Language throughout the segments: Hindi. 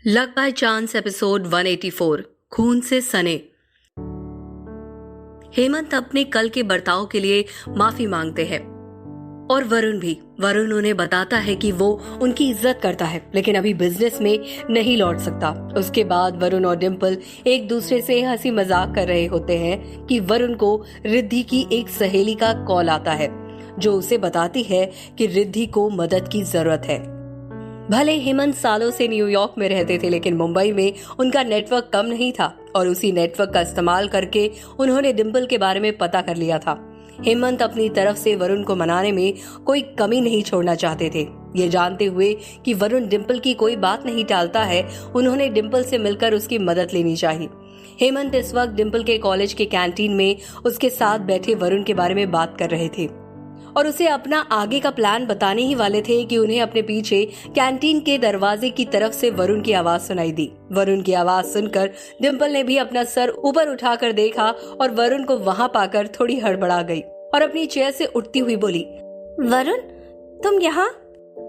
लक बाय चांस एपिसोड 184 खून से सने। हेमंत अपने कल के बर्ताव के लिए माफी मांगते हैं और वरुण भी। वरुण उन्हें बताता है कि वो उनकी इज्जत करता है लेकिन अभी बिजनेस में नहीं लौट सकता। उसके बाद वरुण और डिंपल एक दूसरे से हंसी मजाक कर रहे होते हैं कि वरुण को रिद्धि की एक सहेली का कॉल आता है जो उसे बताती है कि रिद्धि को मदद की जरूरत है। भले हेमंत सालों से न्यूयॉर्क में रहते थे लेकिन मुंबई में उनका नेटवर्क कम नहीं था और उसी नेटवर्क का इस्तेमाल करके उन्होंने डिंपल के बारे में पता कर लिया था। हेमंत अपनी तरफ से वरुण को मनाने में कोई कमी नहीं छोड़ना चाहते थे। ये जानते हुए कि वरुण डिंपल की कोई बात नहीं टालता है, उन्होंने डिंपल से मिलकर उसकी मदद लेनी चाहिए। हेमंत इस वक्त डिंपल के कॉलेज के कैंटीन में उसके साथ बैठे वरुण के बारे में बात कर रहे थे और उसे अपना आगे का प्लान बताने ही वाले थे कि उन्हें अपने पीछे कैंटीन के दरवाजे की तरफ से वरुण की आवाज सुनाई दी। वरुण की आवाज सुनकर डिंपल ने भी अपना सर ऊपर उठाकर देखा और वरुण को वहां पाकर थोड़ी हड़बड़ा गई और अपनी चेयर से उठती हुई बोली, वरुण तुम यहाँ?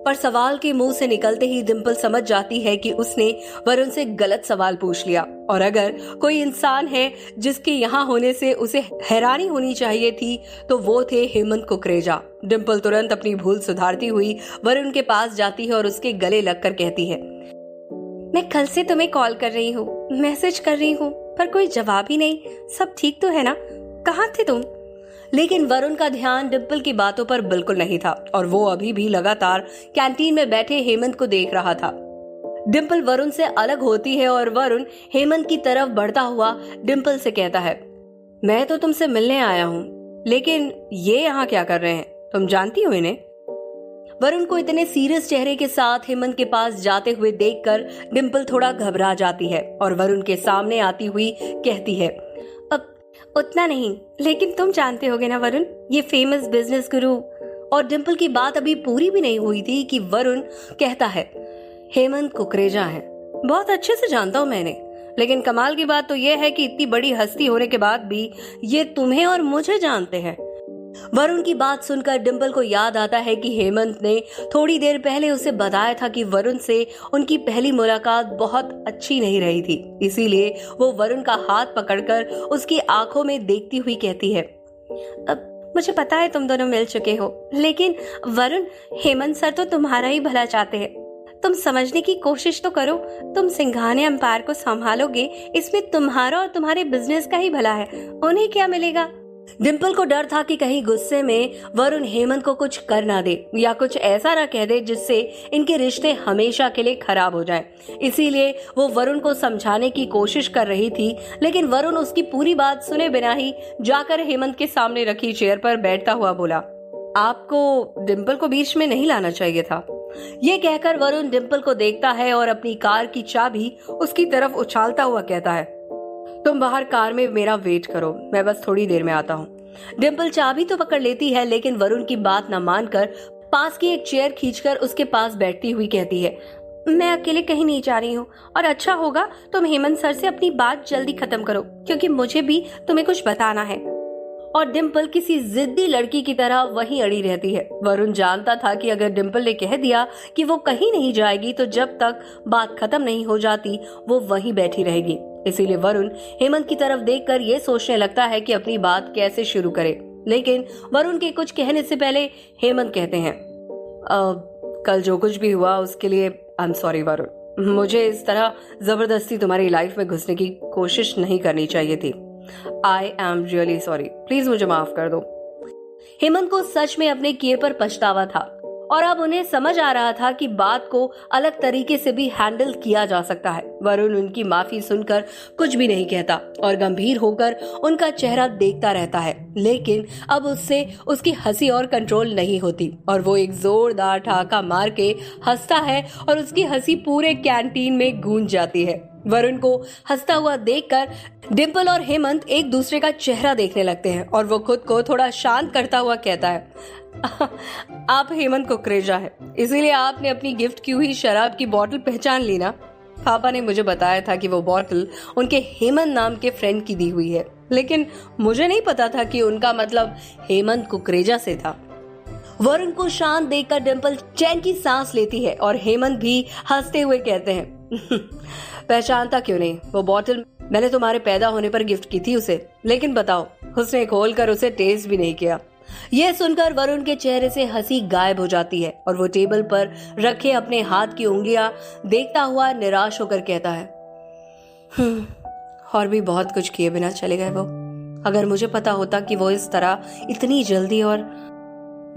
पर सवाल के मुंह से निकलते ही डिंपल समझ जाती है कि उसने वरुण से गलत सवाल पूछ लिया और अगर कोई इंसान है जिसके यहाँ होने से उसे हैरानी होनी चाहिए थी तो वो थे हेमंत कुकरेजा। डिंपल तुरंत अपनी भूल सुधारती हुई वरुण के पास जाती है और उसके गले लगकर कहती है, मैं कल से तुम्हें कॉल कर रही हूँ, मैसेज कर रही हूँ, पर कोई जवाब ही नहीं। सब ठीक तो है ना? कहाँ थे तुम? लेकिन वरुण का ध्यान डिंपल की बातों पर बिल्कुल नहीं था और वो अभी भी लगातार कैंटीन में बैठे हेमंत को देख रहा था। डिंपल वरुण से अलग होती है और वरुण हेमंत की तरफ बढ़ता हुआ डिंपल से कहता है, मैं तो तुमसे मिलने आया हूँ, लेकिन ये यहाँ क्या कर रहे हैं? तुम जानती हो इन्हें? वरुण को इतने सीरियस चेहरे के साथ हेमंत के पास जाते हुए देखकर डिंपल थोड़ा घबरा जाती है और वरुण के सामने आती हुई कहती है, उतना नहीं, लेकिन तुम जानते होगे ना वरुण, ये फेमस बिजनेस गुरु। और डिंपल की बात अभी पूरी भी नहीं हुई थी कि वरुण कहता है, हेमंत कुकरेजा है, बहुत अच्छे से जानता हूं मैंने, लेकिन कमाल की बात तो यह है कि इतनी बड़ी हस्ती होने के बाद भी ये तुम्हें और मुझे जानते हैं। वरुण की बात सुनकर डिंपल को याद आता है कि हेमंत ने थोड़ी देर पहले उसे बताया था कि वरुण से उनकी पहली मुलाकात बहुत अच्छी नहीं रही थी, इसीलिए वो वरुण का हाथ पकड़कर उसकी आंखों में देखती हुई कहती है, अब मुझे पता है तुम दोनों मिल चुके हो, लेकिन वरुण, हेमंत सर तो तुम्हारा ही भला चाहते हैं। तुम समझने की कोशिश तो करो, तुम सिंघाने एम्पायर को संभालोगे, इसमें तुम्हारा और तुम्हारे बिजनेस का ही भला है, उन्हें क्या मिलेगा? डिंपल को डर था कि कहीं गुस्से में वरुण हेमंत को कुछ कर ना दे या कुछ ऐसा ना कह दे जिससे इनके रिश्ते हमेशा के लिए खराब हो जाएं। इसीलिए वो वरुण को समझाने की कोशिश कर रही थी, लेकिन वरुण उसकी पूरी बात सुने बिना ही जाकर हेमंत के सामने रखी चेयर पर बैठता हुआ बोला, आपको डिंपल को बीच में नहीं लाना चाहिए था। ये कहकर वरुण डिंपल को देखता है और अपनी कार की चाबी उसकी तरफ उछालता हुआ कहता है, तुम बाहर कार में मेरा वेट करो, मैं बस थोड़ी देर में आता हूँ। डिंपल चाबी तो पकड़ लेती है लेकिन वरुण की बात न मानकर पास की एक चेयर खींचकर उसके पास बैठती हुई कहती है, मैं अकेले कहीं नहीं जा रही हूँ और अच्छा होगा तुम हेमंत सर से अपनी बात जल्दी खत्म करो क्योंकि मुझे भी तुम्हें कुछ बताना है। और डिंपल किसी जिद्दी लड़की की तरह वहीं अड़ी रहती है। वरुण जानता था कि अगर डिंपल ने कह दिया कि वो कहीं नहीं जाएगी तो जब तक बात खत्म नहीं हो जाती वो वहीं बैठी रहेगी। इसीलिए वरुण हेमंत की तरफ देखकर ये सोचने लगता है कि अपनी बात कैसे शुरू करे, लेकिन वरुण के कुछ कहने से पहले हेमंत कहते हैं, कल जो कुछ भी हुआ उसके लिए आई एम सॉरी वरुण, मुझे इस तरह जबरदस्ती तुम्हारी लाइफ में घुसने की कोशिश नहीं करनी चाहिए थी। I am really sorry, please मुझे माफ कर दो। हेमंत को सच में अपने किए पर पछतावा था और अब उन्हें समझ आ रहा था कि बात को अलग तरीके से भी हैंडल किया जा सकता है। वरुण उनकी माफी सुनकर कुछ भी नहीं कहता और गंभीर होकर उनका चेहरा देखता रहता है, लेकिन अब उससे उसकी हंसी और कंट्रोल नहीं होती और वो एक जोरदार ठहाका मार के हंसता है और उसकी हंसी पूरे कैंटीन में गूंज जाती है। वरुण को हंसता हुआ देखकर डिंपल और हेमंत एक दूसरे का चेहरा देखने लगते हैं और वो खुद को थोड़ा शांत करता हुआ कहता है, आप हेमंत कुकरेजा है, इसीलिए आपने अपनी गिफ्ट की हुई शराब की बोतल पहचान ली ना? पापा ने मुझे बताया था कि वो बोतल उनके हेमंत नाम के फ्रेंड की दी हुई है, लेकिन मुझे नहीं पता था कि उनका मतलब हेमंत कुकरेजा से था। वरुण को शांत देखकर डिंपल चैन की सांस लेती है और हेमंत भी हंसते हुए कहते हैं, पहचानता क्यों नहीं? वो बॉटल मैंने तुम्हारे पैदा होने पर गिफ्ट की थी उसे, लेकिन बताओ, उसने खोलकर उसे टेस्ट भी नहीं किया। यह सुनकर वरुण के चेहरे से हंसी गायब हो जाती है और वो टेबल पर रखे अपने हाथ की उंगलियां देखता हुआ निराश होकर कहता है, और भी बहुत कुछ किए बिना चले गए वो। अगर मुझे पता होता कि वो इस तरह इतनी जल्दी, और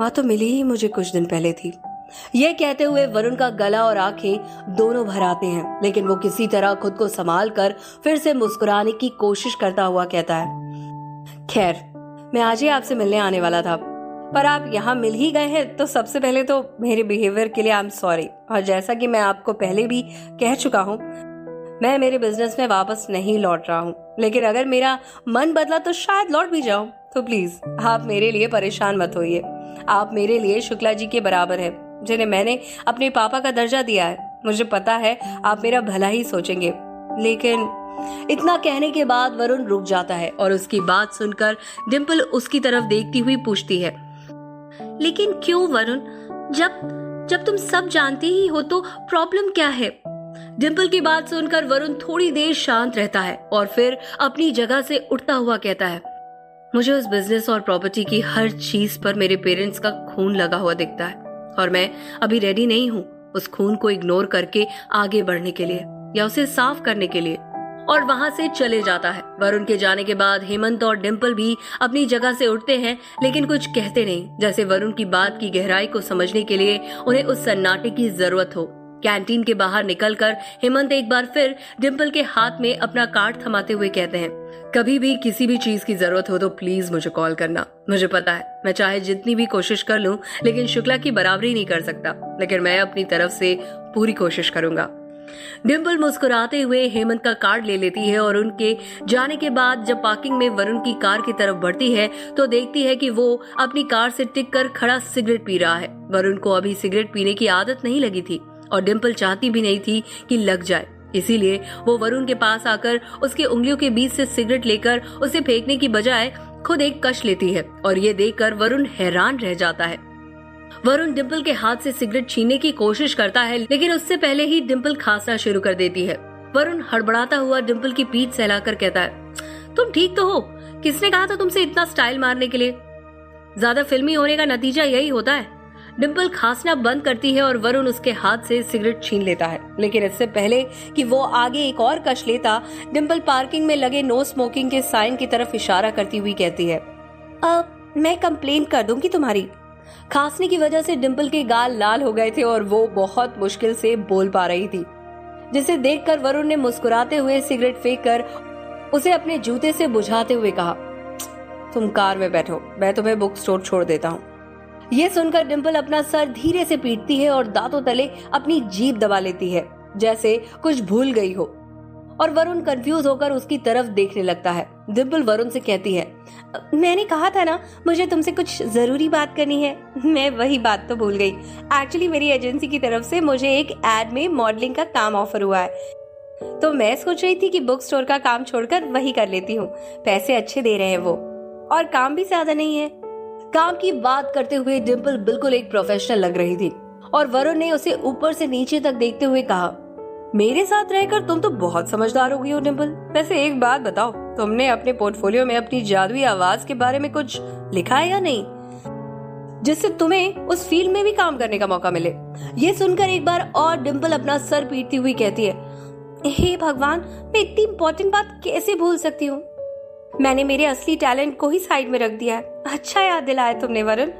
माँ तो मिली ही मुझे कुछ दिन पहले थी। यह कहते हुए वरुण का गला और आंखें दोनों भर आते हैं, लेकिन वो किसी तरह खुद को संभाल कर फिर से मुस्कुराने की कोशिश करता हुआ कहता है, खैर, मैं आज ही आपसे मिलने आने वाला था, पर आप यहाँ मिल ही गए हैं, तो सबसे पहले तो मेरे बिहेवियर के लिए आई एम सॉरी। और जैसा कि मैं आपको पहले भी कह चुका हूँ, मैं मेरे बिजनेस में वापस नहीं लौट रहा हूँ, लेकिन अगर मेरा मन बदला तो शायद लौट भी जाऊं। तो प्लीज आप मेरे लिए परेशान मत होइए। आप मेरे लिए शुक्ला जी के बराबर है, जिन्हें मैंने अपने पापा का दर्जा दिया है। मुझे पता है आप मेरा भला ही सोचेंगे, लेकिन इतना कहने के बाद वरुण रुक जाता है और उसकी बात सुनकर डिम्पल उसकी तरफ देखती हुई पूछती है, लेकिन क्यों वरुण? जब तुम सब जानते ही हो तो प्रॉब्लम क्या है? डिम्पल की बात सुनकर वरुण थोड़ी देर शांत रहता है और फिर अपनी जगह से उठता हुआ कहता है, मुझे उस बिजनेस और प्रॉपर्टी की हर चीज पर मेरे पेरेंट्स का खून लगा हुआ दिखता है और मैं अभी रेडी नहीं हूँ उस खून को इग्नोर करके आगे बढ़ने के लिए या उसे साफ करने के लिए। और वहां से चले जाता है। वरुण के जाने के बाद हेमंत और डिम्पल भी अपनी जगह से उठते हैं, लेकिन कुछ कहते नहीं, जैसे वरुण की बात की गहराई को समझने के लिए उन्हें उस सन्नाटे की जरूरत हो। कैंटीन के बाहर निकलकर हेमंत एक बार फिर डिम्पल के हाथ में अपना कार्ड थमाते हुए कहते हैं, कभी भी किसी भी चीज की जरूरत हो तो प्लीज मुझे कॉल करना। मुझे पता है मैं चाहे जितनी भी कोशिश कर लूं, लेकिन शुक्ला की बराबरी नहीं कर सकता, लेकिन मैं अपनी तरफ से पूरी कोशिश करूंगा। डिम्पल मुस्कुराते हुए हेमंत का कार्ड ले लेती है और उनके जाने के बाद जब पार्किंग में वरुण की कार की तरफ बढ़ती है तो देखती है कि वो अपनी कार से टिक कर खड़ा सिगरेट पी रहा है। वरुण को अभी सिगरेट पीने की आदत नहीं लगी थी और डिम्पल चाहती भी नहीं थी कि लग जाए, इसीलिए वो वरुण के पास आकर उसके उंगलियों के बीच से सिगरेट लेकर उसे फेंकने की बजाय खुद एक कश लेती है और ये देखकर वरुण हैरान रह जाता है। वरुण डिम्पल के हाथ से सिगरेट छीनने की कोशिश करता है, लेकिन उससे पहले ही डिम्पल खांसना शुरू कर देती है। वरुण हड़बड़ाता हुआ डिम्पल की पीठ सहलाकर कहता है, तुम ठीक तो हो? किसने कहा था तुमसे इतना स्टाइल मारने के लिए? ज्यादा फिल्मी होने का नतीजा यही होता है। डिम्पल खांसना बंद करती है और वरुण उसके हाथ से सिगरेट छीन लेता है, लेकिन इससे पहले कि वो आगे एक और कश लेता, डिम्पल पार्किंग में लगे नो स्मोकिंग के साइन की तरफ इशारा करती हुई कहती है, मैं कंप्लेन कर दूंगी तुम्हारी। खांसने की वजह से डिम्पल के गाल लाल हो गए थे और वो बहुत मुश्किल से बोल पा रही थी, जिसे देखकर वरुण ने मुस्कुराते हुए सिगरेट फेंककर उसे अपने जूते से बुझाते हुए कहा, तुम कार में बैठो, मैं तुम्हें बुक स्टोर छोड़ देता हूँ। ये सुनकर डिम्पल अपना सर धीरे से पीटती है और दांतों तले अपनी जीभ दबा लेती है, जैसे कुछ भूल गई हो, और वरुण कंफ्यूज होकर उसकी तरफ देखने लगता है। डिम्पल वरुण से कहती है, मैंने कहा था ना मुझे तुमसे कुछ जरूरी बात करनी है, मैं वही बात तो भूल गई। एक्चुअली मेरी एजेंसी की तरफ से मुझे एक एड में मॉडलिंग का काम ऑफर हुआ है, तो मैं सोच रही थी कि बुक स्टोर का काम छोड़कर वही कर लेती हूँ। पैसे अच्छे दे रहे हैं वो, और काम भी ज्यादा नहीं है। काम की बात करते हुए डिम्पल बिल्कुल एक प्रोफेशनल लग रही थी और वरुण ने उसे ऊपर से नीचे तक देखते हुए कहा, मेरे साथ रहकर तुम तो बहुत समझदार हो गई हो डिम्पल। वैसे एक बात बताओ, तुमने अपने पोर्टफोलियो में अपनी जादुई आवाज के बारे में कुछ लिखा है या नहीं, जिससे तुम्हें उस फील्ड में भी काम करने का मौका मिले? ये सुनकर एक बार और डिम्पल अपना सर पीटती हुई कहती है, हे भगवान, मैं इतनी इंपॉर्टेंट बात कैसे भूल सकती हूँ? मैंने मेरे असली टैलेंट को ही साइड में रख दिया है। अच्छा याद दिलाया तुमने वरुण।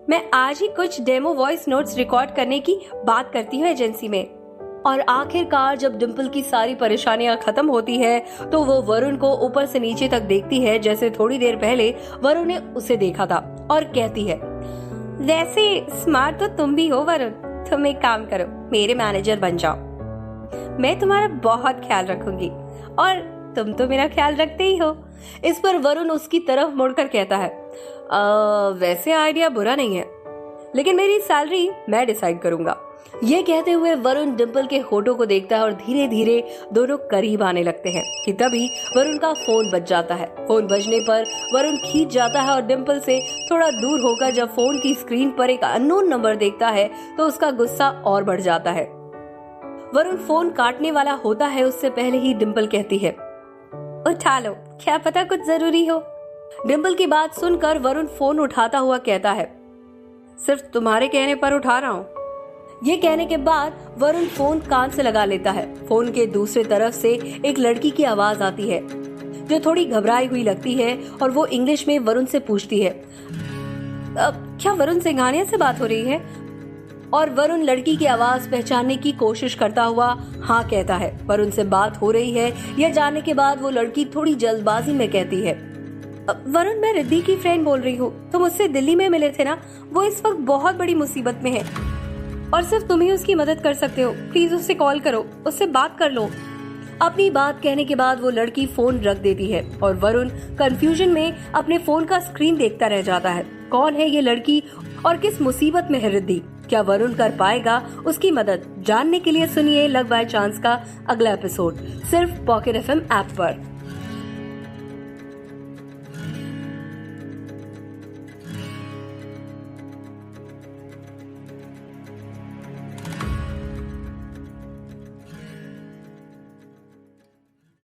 मैं आज ही कुछ डेमो वॉइस नोट्स रिकॉर्ड करने की बात करती हूँ एजेंसी में। और आखिरकार जब डिम्पल की सारी परेशानियां खत्म होती है तो वो वरुण को ऊपर से नीचे तक देखती है, जैसे थोड़ी देर पहले वरुण ने उसे देखा था, और कहती है, वैसे स्मार्ट तो तुम भी हो वरुण। तुम एक काम करो, मेरे मैनेजर बन जाओ, मैं तुम्हारा बहुत ख्याल रखूंगी, और तुम तो मेरा ख्याल रखते ही हो। इस पर वरुण उसकी तरफ मुड़कर कहता है, वैसे आइडिया बुरा नहीं है, लेकिन मेरी सैलरी मैं डिसाइड करूंगा। ये कहते हुए वरुण डिम्पल के होठों को देखता है और धीरे धीरे दोनों करीब आने लगते हैं कि तभी वरुण का फोन बज जाता है। फोन बजने पर वरुण खींच जाता है और डिम्पल से थोड़ा दूर होकर जब फोन की स्क्रीन पर एक अननोन नंबर देखता है तो उसका गुस्सा और बढ़ जाता है। वरुण फोन काटने वाला होता है उससे पहले ही डिम्पल कहती है, उठा लो, क्या पता कुछ जरूरी हो। डिम्पल की बात सुनकर वरुण फोन उठाता हुआ कहता है, सिर्फ तुम्हारे कहने पर उठा रहा हूँ। ये कहने के बाद वरुण फोन कान से लगा लेता है। फोन के दूसरे तरफ से एक लड़की की आवाज आती है जो थोड़ी घबराई हुई लगती है और वो इंग्लिश में वरुण से पूछती है, क्या वरुण सिंघानिया से बात हो रही है? और वरुण लड़की की आवाज पहचानने की कोशिश करता हुआ हाँ कहता है। वरुण से बात हो रही है यह जानने के बाद वो लड़की थोड़ी जल्दबाजी में कहती है, वरुण मैं रिद्धि की फ्रेंड बोल रही हूँ, तुम उससे दिल्ली में मिले थे ना, वो इस वक्त बहुत बड़ी मुसीबत में है और सिर्फ तुम ही उसकी मदद कर सकते हो, प्लीज उससे कॉल करो, उससे बात कर लो। अपनी बात कहने के बाद वो लड़की फोन रख देती है और वरुण कंफ्यूजन में अपने फोन का स्क्रीन देखता रह जाता है। कौन है ये लड़की और किस मुसीबत में है रिद्धि? क्या वरुण कर पाएगा उसकी मदद? जानने के लिए सुनिए लव बाय चांस का अगला एपिसोड सिर्फ पॉकेट FM ऐप पर।